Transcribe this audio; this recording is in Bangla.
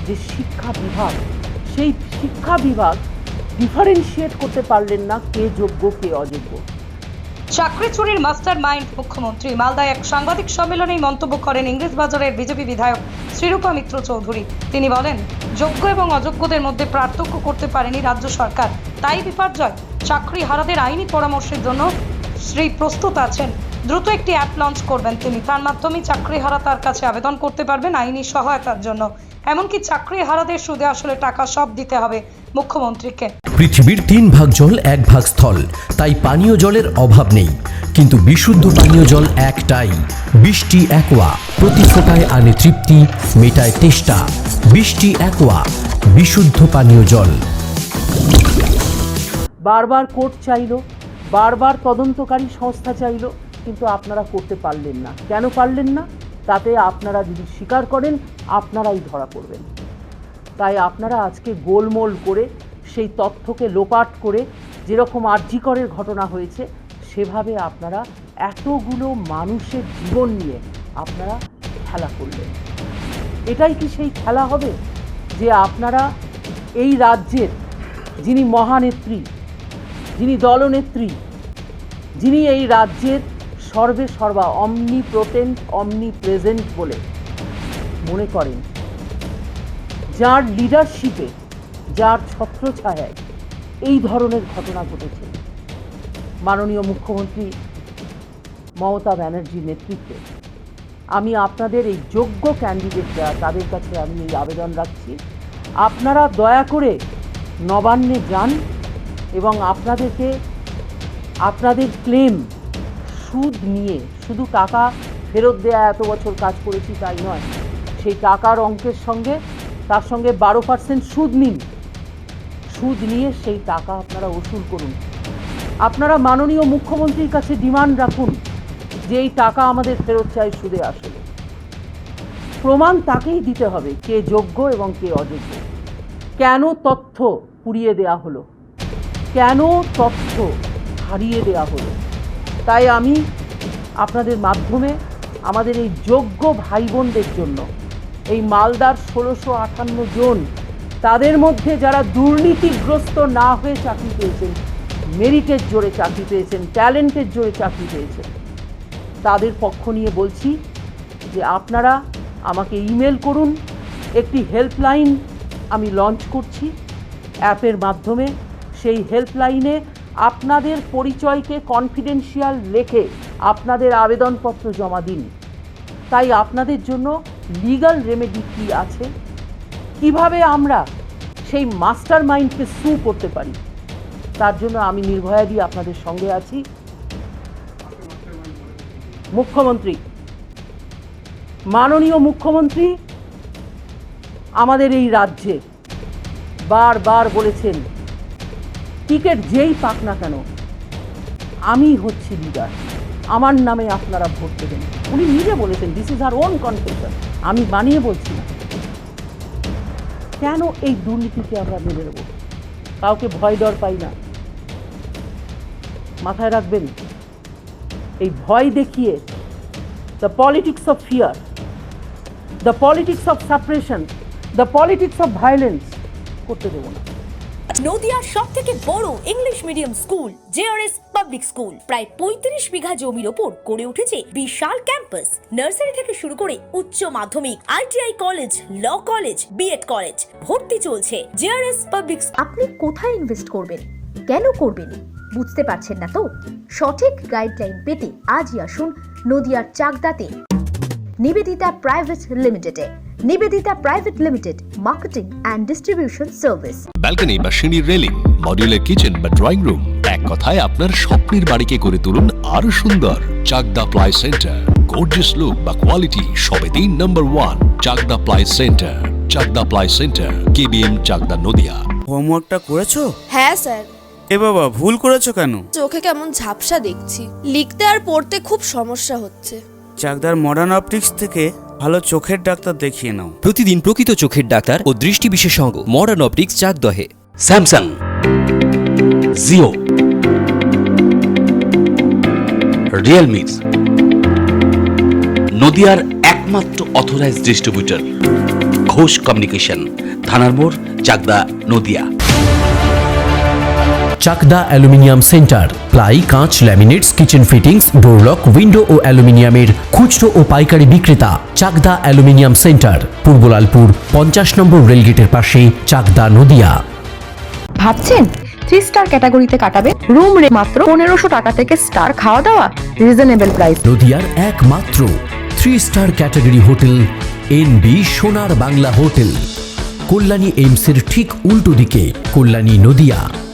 যে শিক্ষা বিভাগ, সেই শিক্ষা বিভাগ ডিফারেন্সিয়েট করতে পারলেন না কে যোগ্য কে অযোগ্য। চাকরি চুরির মাস্টার মাইন্ড মুখ্যমন্ত্রী। মালদায় এক সাংবাদিক সম্মেলনে মন্তব্য করেন ইংরেজবাজারের বিজেপি বিধায়ক শ্রীরূপা মিত্র চৌধুরী। তিনি বলেন, যোগ্য এবং অযোগ্যদের মধ্যে পার্থক্য করতে পারেনি রাজ্য সরকার, তাই বিপর্যয়। চাকরি হারাদের আইনি পরামর্শের জন্য শ্রী প্রস্তুত আছেন। দ্রুত একটি অ্যাপ লঞ্চ করবেন তিনি। তার মাধ্যমে চাকরি হারা তার কাছে আবেদন করতে পারবেন আইনি সহায়তার জন্য। এমনকি চাকরি হারাদের সুদে আসলে টাকা সব দিতে হবে মুখ্যমন্ত্রীকে। পৃথিবীর 3 ভাগ জল 1 ভাগ স্থল, তাই পানীয় জলের অভাব নেই। কিন্তু বিশুদ্ধ পানীয় জল একটাই, বৃষ্টি অ্যাকোয়া। প্রতি ফোঁটায় আনে তৃপ্তি, মেটায় তেষ্টা। বৃষ্টি অ্যাকোয়া, বিশুদ্ধ পানীয় জল। বারবার কোর্ট চাইলো, বারবার তদন্তকারী সংস্থা চাইলো, কিন্তু আপনারা করতে পারলেন না। কেন পারলেন না? তাতে আপনারা যদি স্বীকার করেন আপনারাই ধরা পড়বেন। তাই আপনারা আজকে গোলমোল করে সেই তথ্যকে লোপাট করে, যেরকম আরজিকরের ঘটনা হয়েছে সেভাবে আপনারা এতগুলো মানুষের জীবন নিয়ে আপনারা খেলা করলেন। এটাই কি সেই খেলা হবে যে আপনারা এই রাজ্যের যিনি মহানেত্রী, যিনি দলনেত্রী, যিনি এই রাজ্যের সর্বে সর্বা অমনিপোটেন্ট অমনিপ্রেজেন্ট বলে মনে করেন, যার লিডারশিপে, যার ছত্রছায়ায় এই ধরনের ঘটনা ঘটেছে, মাননীয় মুখ্যমন্ত্রী মমতা ব্যানার্জির নেতৃত্বে, আমি আপনাদের এই যোগ্য ক্যান্ডিডেটরা, তাদের কাছে আমি এই আবেদন রাখছি, আপনারা দয়া করে নবান্নে যান এবং আপনাদের ক্লেম সুদ নিয়ে, শুধু টাকা ফেরত দেয়া, এত বছর কাজ করেছি তাই নয়, সেই টাকার অঙ্কের সঙ্গে তার সঙ্গে 12% সুদ নিন। সুদ নিয়ে সেই টাকা আপনারা উসুল করুন। আপনারা মাননীয় মুখ্যমন্ত্রীর কাছে ডিমান্ড রাখুন যে এই টাকা আমাদের ফেরত চাই সুদে আসলে। প্রমাণ তাকেই দিতে হবে কে যোগ্য এবং কে অযোগ্য। কেন তথ্য পুড়িয়ে দেয়া হলো, কেন তথ্য হারিয়ে দেয়া হলো। তাই আমি আপনাদের মাধ্যমে আমাদের এই যোগ্য ভাই বোনদের জন্য, এই মালদার 1658 জন, তাদের মধ্যে যারা দুর্নীতিগ্রস্ত না হয়ে চাকরি পেয়েছেন, মেরিটের জোরে চাকরি পেয়েছেন, ট্যালেন্টের জোরে চাকরি পেয়েছেন, তাদের পক্ষ নিয়ে বলছি যে আপনারা আমাকে ইমেল করুন। একটি হেল্পলাইন আমি লঞ্চ করছি অ্যাপের মাধ্যমে। সেই হেল্পলাইনে আপনাদের পরিচয়কে কনফিডেন্সিয়াল রেখে আপনাদের আবেদনপত্র জমা দিন। তাই আপনাদের জন্য লিগ্যাল রেমেডি কী আছে, কিভাবে আমরা সেই মাস্টার মাইন্ডকে সু করতে পারি, তার জন্য আমি নির্ভয়াদি আপনাদের সঙ্গে আছি। মুখ্যমন্ত্রী, মাননীয় মুখ্যমন্ত্রী আমাদের এই রাজ্যে বারবার বলেছেন, টিকিট যেই পাক না কেন আমি হচ্ছি লিডার, আমার নামে আপনারা ভোট দেবেন। উনি নিজে বলেছেন, this is our own confession, আমি বানিয়ে বলছি না। কেন এই দুর্নীতিকে আমরা মেনে নেব? কাউকে ভয় ডর পাই না। মাথায় রাখবেন, এই ভয় দেখিয়ে the politics of fear, the politics of suppression, the politics of violence করতে দেবো না। নদিয়ার সবথেকে বড় English medium school JRS public school প্রায় 35 বিঘা জমির ওপর গড়ে উঠেছে বিশাল ক্যাম্পাস। নার্সারি থেকে শুরু করে উচ্চ মাধ্যমিক, ITI college, law college, BEd college, ভর্তি চলছে জেআরএস পাবলিক। আপনি কোথায় ইনভেস্ট করবেন, কেন করবেন বুঝতে পারছেন না তো? সঠিক গাইডলাইন পেতে আজই আসুন নদিয়ার চাকদাতে নিবেদিতা প্রাইভেট লিমিটেডে। Nivedita private limited, marketing and distribution service. Balcony বা সিঁড়ির রেলিং, মডিউলার কিচেন বা ড্রয়িং রুম, এক কথায় আপনার স্বপ্নের বাড়িকে করে তুলুন আরো সুন্দর। Chakdah ply centre, gorgeous look বা কোয়ালিটি সবে 3 number 1 Chakdah ply centre. Chakdah ply centre, KBM, Chakdah, Nadia. হোমওয়ার্কটা করেছো? হ্যাঁ স্যার। এ বাবা, ভুল করেছো কেন? চোখে কেমন ঝাপসা দেখছি, লিখতে আর পড়তে খুব সমস্যা হচ্ছে। চাকদার মডার্ন অপটিক্স থেকে ভালো চোখের ডাক্তার দেখিয়ে নাও। প্রতিদিন প্রকৃত চোখের ডাক্তার ও দৃষ্টি বিশেষজ্ঞ মডার্ন অপটিক্স, চাকদহে। স্যামসাং, জিও, রিয়েলমি, নদিয়ার একমাত্র অথরাইজড ডিস্ট্রিবিউটর ঘোষ কমিউনিকেশন, থানার মোড়, Chakdah, Nadia. Chakdah aluminium centre, ply, কাঁচ, laminates, kitchen fittings, door lock, window ও অ্যালুমিনিয়ামের খুচরো ও পাইকারি বিক্রেতা। চাকদা অ্যালুমিনিয়াম সেন্টার, পূর্ব লালপুর 50 নম্বর রেলগেটের পাশে, চাকদা, নদিয়া। ভাবছেন 3 স্টার ক্যাটাগরিতে কাটাবেন? রুম রে মাত্র 1500 টাকা থেকে স্টার, খাওয়া দাওয়া রিজনেবল প্রাইস। নদিয়ার একমাত্র 3 স্টার ক্যাটাগরি হোটেল এনবি সোনার বাংলা হোটেল, কল্যাণী এইমসের ঠিক উল্টো দিকে, কল্যাণী, নদিয়া।